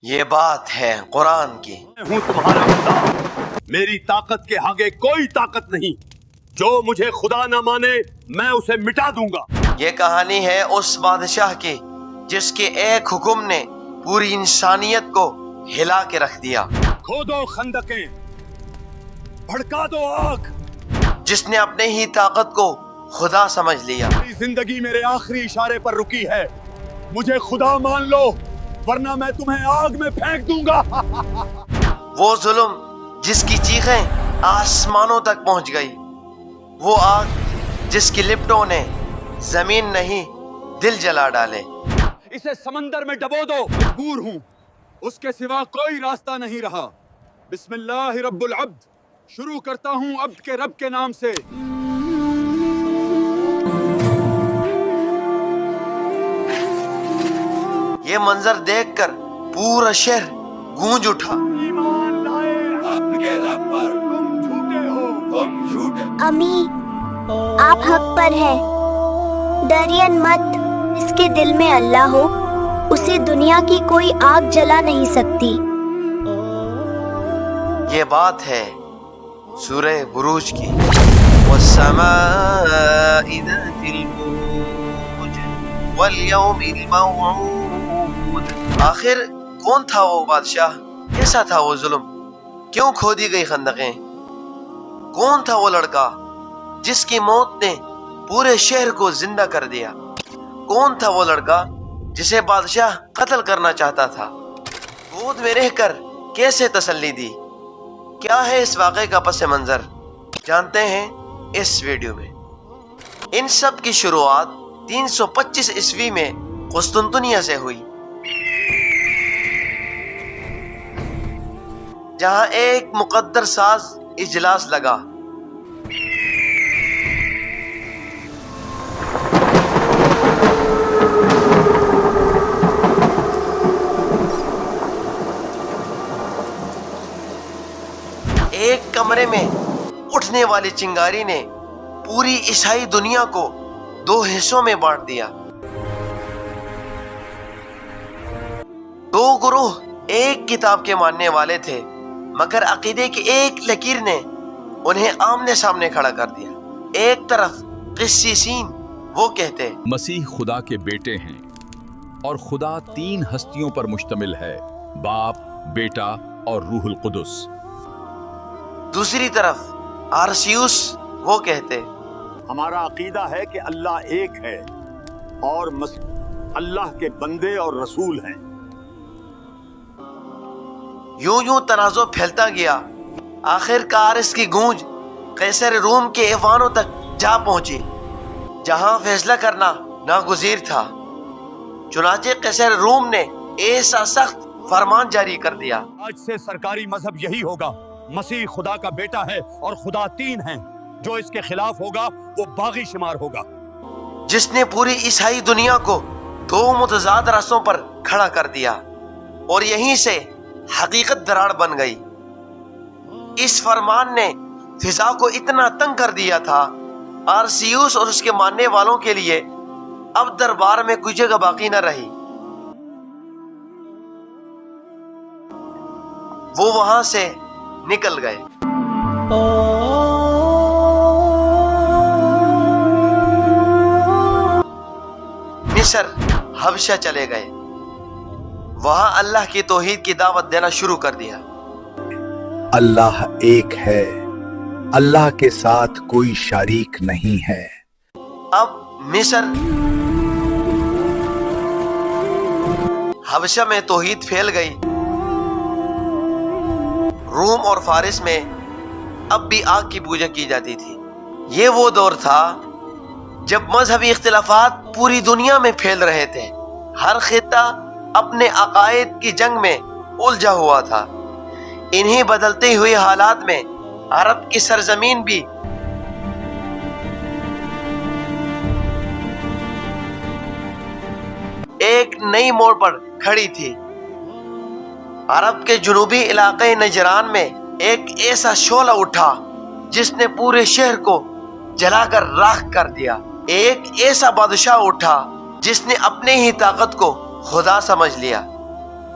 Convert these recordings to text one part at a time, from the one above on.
یہ بات ہے قرآن کی۔ ہوں تمہارا خدا، میری طاقت کے آگے کوئی طاقت نہیں۔ جو مجھے خدا نہ مانے میں اسے مٹا دوں گا۔ یہ کہانی ہے اس بادشاہ کی جس کے ایک حکم نے پوری انسانیت کو ہلا کے رکھ دیا، کھودو خندقیں، بھڑکا دو آگ۔ جس نے اپنے ہی طاقت کو خدا سمجھ لیا۔ میری زندگی میرے آخری اشارے پر رکی ہے، مجھے خدا مان لو ورنہ میں تمہیں آگ میں پھینک دوں گا۔ وہ ظلم جس کی چیخیں آسمانوں تک پہنچ گئی، وہ آگ جس کی لپٹوں نے زمین نہیں دل جلا ڈالے۔ اسے سمندر میں ڈبو دو، مجبور ہوں، اس کے سوا کوئی راستہ نہیں رہا۔ بسم اللہ رب العبد، شروع کرتا ہوں عبد کے رب کے نام سے۔ یہ منظر دیکھ کر پورا شہر گونج اٹھا۔ ایمان لائے عبد کے رب پر، تم جھوٹے ہو، تم جھوٹے۔ امی آپ حق پر ہے، ڈرین مت، جس کے دل میں اللہ ہو اسے دنیا کی کوئی آگ جلا نہیں سکتی۔ یہ بات ہے سورہ بروج کی۔ وَالسَّمَاءِ ذَاتِ الْبُرُوجِ وَالْيَوْمِ الْمَوْعُودِ۔ آخر کون تھا وہ بادشاہ؟ کیسا تھا وہ ظلم؟ کیوں کھودی گئی خندقیں؟ کون تھا وہ لڑکا جس کی موت نے پورے شہر کو زندہ کر دیا؟ کون تھا وہ لڑکا جسے بادشاہ قتل کرنا چاہتا تھا؟ گود میں رہ کر کیسے تسلی دی؟ کیا ہے اس واقعے کا پس منظر؟ جانتے ہیں اس ویڈیو میں۔ ان سب کی شروعات 325 عیسوی میں قسطنطنیہ سے ہوئی، جہاں ایک مقدر ساز اجلاس لگا۔ ایک کمرے میں اٹھنے والی چنگاری نے پوری عیسائی دنیا کو 2 حصوں میں بانٹ دیا۔ 2 گروہ ایک کتاب کے ماننے والے تھے، مگر عقیدے کی ایک لکیر نے انہیں آمنے سامنے کھڑا کر دیا۔ ایک طرف قسیسین، وہ کہتے مسیح خدا کے بیٹے ہیں اور خدا 3 ہستیوں پر مشتمل ہے، باپ، بیٹا اور روح القدس۔ دوسری طرف آرسیوس، وہ کہتے ہمارا عقیدہ ہے کہ اللہ ایک ہے اور اللہ کے بندے اور رسول ہیں۔ یوں تنازع پھیلتا گیا۔ آخر کار اس کی گونج قیصر روم کے ایوانوں تک جا پہنچی، جہاں فیصلہ کرنا ناگزیر تھا۔ چنانچہ قیصر روم نے ایسا سخت فرمان جاری کر دیا، آج سے سرکاری مذہب یہی ہوگا، مسیح خدا کا بیٹا ہے اور خدا 3 ہیں۔ جو اس کے خلاف ہوگا وہ باغی شمار ہوگا۔ جس نے پوری عیسائی دنیا کو 2 متضاد رسوں پر کھڑا کر دیا، اور یہیں سے حقیقت دراڑ بن گئی۔ اس فرمان نے فضا کو اتنا تنگ کر دیا تھا، آرسیوس اور اس کے ماننے والوں کے لیے اب دربار میں کوئی جگہ باقی نہ رہی۔ وہ وہاں سے نکل گئے۔ مصر، حبشہ چلے گئے۔ وہاں اللہ کی توحید کی دعوت دینا شروع کر دیا۔ اللہ ایک ہے، اللہ کے ساتھ کوئی شریک نہیں ہے۔ اب مصر، حبشہ میں توحید پھیل گئی۔ روم اور فارس میں اب بھی آگ کی پوجا کی جاتی تھی۔ یہ وہ دور تھا جب مذہبی اختلافات پوری دنیا میں پھیل رہے تھے۔ ہر خطہ اپنے عقائد کی جنگ میں الجھا ہوا تھا۔ انہی بدلتے ہوئے حالات میں عرب کی سرزمین بھی ایک نئی موڑ پر کھڑی تھی۔ عرب کے جنوبی علاقے نجران میں ایک ایسا شعلہ اٹھا جس نے پورے شہر کو جلا کر راکھ کر دیا۔ ایک ایسا بادشاہ اٹھا جس نے اپنے ہی طاقت کو خدا سمجھ لیا۔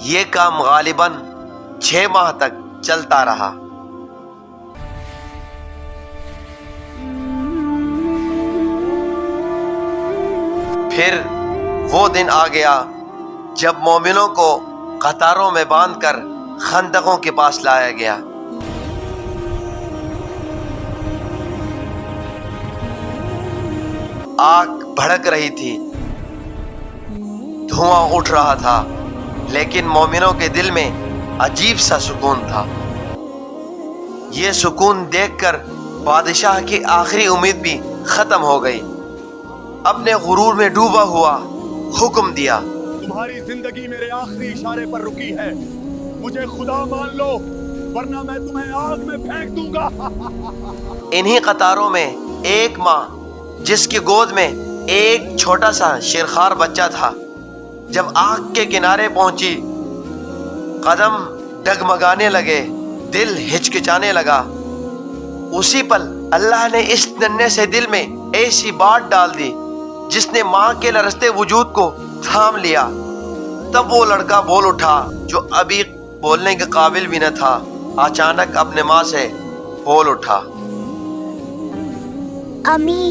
یہ کام غالباً 6 ماہ تک چلتا رہا۔ پھر وہ دن آ گیا جب مومنوں کو قطاروں میں باندھ کر خندقوں کے پاس لایا گیا۔ آگ بھڑک رہی تھی، دھواں اٹھ رہا تھا، لیکن مومنوں کے دل میں عجیب سا سکون تھا۔ یہ سکون دیکھ کر بادشاہ کی آخری امید بھی ختم ہو گئی۔ اپنے غرور میں ڈوبا ہوا حکم دیا، تمہاری زندگی میرے آخری اشارے پر رکی ہے، مجھے خدا مان لو ورنہ میں تمہیں آگ میں پھینک دوں گا۔ انہی قطاروں میں ایک ماں جس کی گود میں ایک چھوٹا سا شیرخوار بچہ تھا، جب آگ کے کنارے پہنچی، قدم ڈگمگانے لگے، دل ہچکچانے لگا۔ اسی پل اللہ نے اس ننھے سے دل میں ایسی بات ڈال دی جس نے ماں کے لرزتے وجود کو تھام لیا۔ تب وہ لڑکا بول اٹھا جو ابھی بولنے کے قابل بھی نہ تھا، اچانک اپنے ماں سے بول اٹھا، امی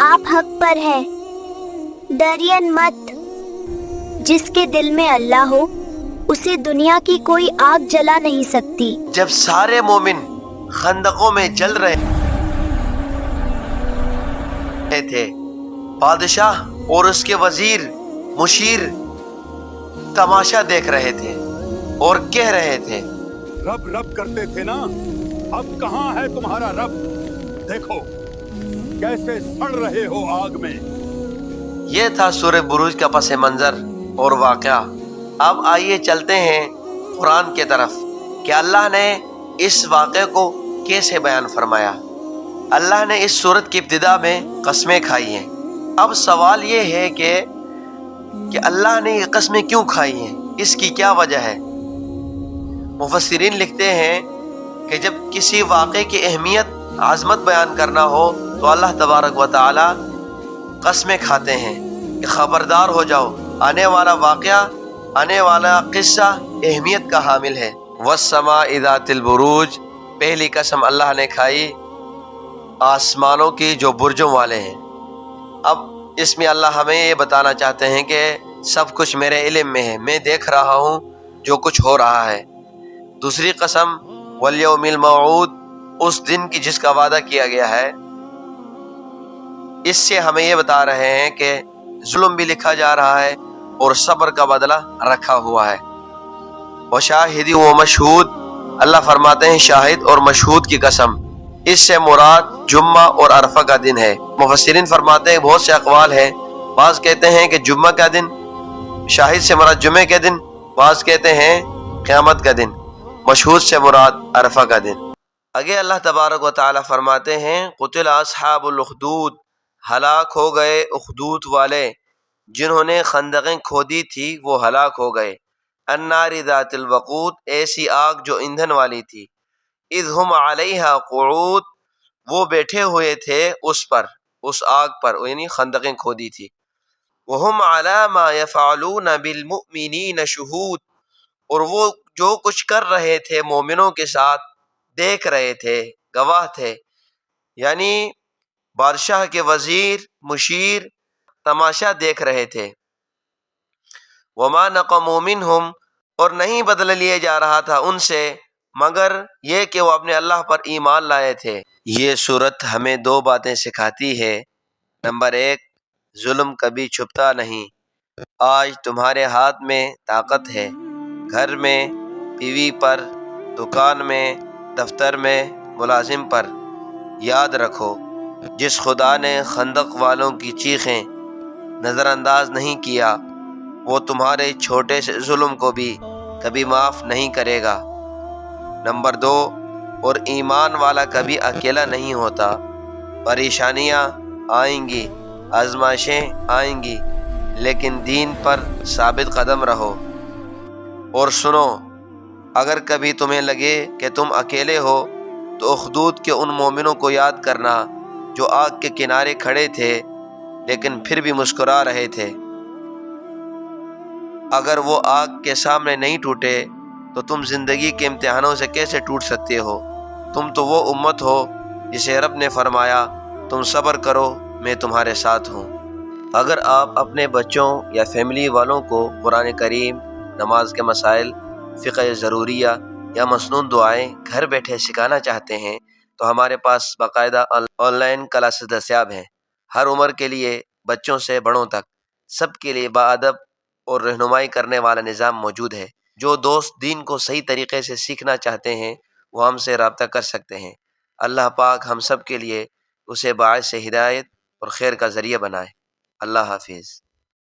آپ حق پر ہے، ڈرین مت، جس کے دل میں اللہ ہو اسے دنیا کی کوئی آگ جلا نہیں سکتی۔ جب سارے مومن خندقوں میں جل رہے تھے، بادشاہ اور اس کے وزیر مشیر تماشا دیکھ رہے تھے اور کہہ رہے تھے، رب رب کرتے تھے نا، اب کہاں ہے تمہارا رب؟ دیکھو کیسے سڑ رہے ہو آگ میں۔ یہ تھا سورہ بروج کا پس منظر اور واقعہ۔ اب آئیے چلتے ہیں قرآن کی طرف کہ اللہ نے اس واقعے کو کیسے بیان فرمایا۔ اللہ نے اس سورت کی ابتدا میں قسمیں کھائی ہیں۔ اب سوال یہ ہے کہ اللہ نے یہ قسمیں کیوں کھائی ہیں، اس کی کیا وجہ ہے؟ مفسرین لکھتے ہیں کہ جب کسی واقعے کی اہمیت، عظمت بیان کرنا ہو تو اللہ تبارک و تعالی قسمیں کھاتے ہیں کہ خبردار ہو جاؤ، آنے والا واقعہ، آنے والا قصہ اہمیت کا حامل ہے۔ والسماء ذات البروج، پہلی قسم اللہ نے کھائی آسمانوں کی جو برجوں والے ہیں۔ اب اس میں اللہ ہمیں یہ بتانا چاہتے ہیں کہ سب کچھ میرے علم میں ہے، میں دیکھ رہا ہوں جو کچھ ہو رہا ہے۔ دوسری قسم والیوم الموعود، اس دن کی جس کا وعدہ کیا گیا ہے۔ اس سے ہمیں یہ بتا رہے ہیں کہ ظلم بھی لکھا جا رہا ہے اور صبر کا بدلہ رکھا ہوا ہے۔ وشاہد و مشہود، اللہ فرماتے ہیں شاہد اور مشہود کی قسم، اس سے مراد جمعہ اور عرفہ کا دن ہے۔ مفسرین فرماتے ہیں بہت سے اقوال ہیں، بعض کہتے ہیں کہ جمعہ کا دن، شاہد سے مراد جمعے کے دن، بعض کہتے ہیں قیامت کا دن، مشہود سے مراد عرفہ کا دن۔ آگے اللہ تبارک و تعالی فرماتے ہیں قتل اصحاب الاخدود، ہلاک ہو گئے اخدود والے جنہوں نے خندقیں کھودی تھی، وہ ہلاک ہو گئے۔ النار ذات الوقود، ایسی آگ جو ایندھن والی تھی۔ اذ ہم علیہا قعود، وہ بیٹھے ہوئے تھے اس پر، اس آگ پر، یعنی خندقیں کھودی تھی۔ وہم علی ما یفعلون بالمؤمنین شہود، اور وہ جو کچھ کر رہے تھے مومنوں کے ساتھ دیکھ رہے تھے، گواہ تھے، یعنی بادشاہ کے وزیر مشیر تماشا دیکھ رہے تھے۔ وما نقموا منہم، اور نہیں بدلہ لیے جا رہا تھا ان سے مگر یہ کہ وہ اپنے اللہ پر ایمان لائے تھے۔ یہ صورت ہمیں 2 باتیں سکھاتی ہے۔ نمبر 1، ظلم کبھی چھپتا نہیں۔ آج تمہارے ہاتھ میں طاقت ہے، گھر میں، بیوی پر، دکان میں، دفتر میں، ملازم پر۔ یاد رکھو جس خدا نے خندق والوں کی چیخیں نظر انداز نہیں کیا، وہ تمہارے چھوٹے سے ظلم کو بھی کبھی معاف نہیں کرے گا۔ نمبر 2، اور ایمان والا کبھی اکیلا نہیں ہوتا۔ پریشانیاں آئیں گی، آزمائشیں آئیں گی، لیکن دین پر ثابت قدم رہو۔ اور سنو، اگر کبھی تمہیں لگے کہ تم اکیلے ہو تو اخدود کے ان مومنوں کو یاد کرنا جو آگ کے کنارے کھڑے تھے لیکن پھر بھی مسکرا رہے تھے۔ اگر وہ آگ کے سامنے نہیں ٹوٹے تو تم زندگی کے امتحانوں سے کیسے ٹوٹ سکتے ہو؟ تم تو وہ امت ہو جسے رب نے فرمایا تم صبر کرو میں تمہارے ساتھ ہوں۔ اگر آپ اپنے بچوں یا فیملی والوں کو قرآن کریم، نماز کے مسائل، فقہ ضروریہ یا مسنون دعائیں گھر بیٹھے سکھانا چاہتے ہیں تو ہمارے پاس باقاعدہ آن لائن کلاسز دستیاب ہیں۔ ہر عمر کے لیے، بچوں سے بڑوں تک، سب کے لیے باادب اور رہنمائی کرنے والا نظام موجود ہے۔ جو دوست دین کو صحیح طریقے سے سیکھنا چاہتے ہیں وہ ہم سے رابطہ کر سکتے ہیں۔ اللہ پاک ہم سب کے لیے اسے باعث ہدایت اور خیر کا ذریعہ بنائے۔ اللہ حافظ۔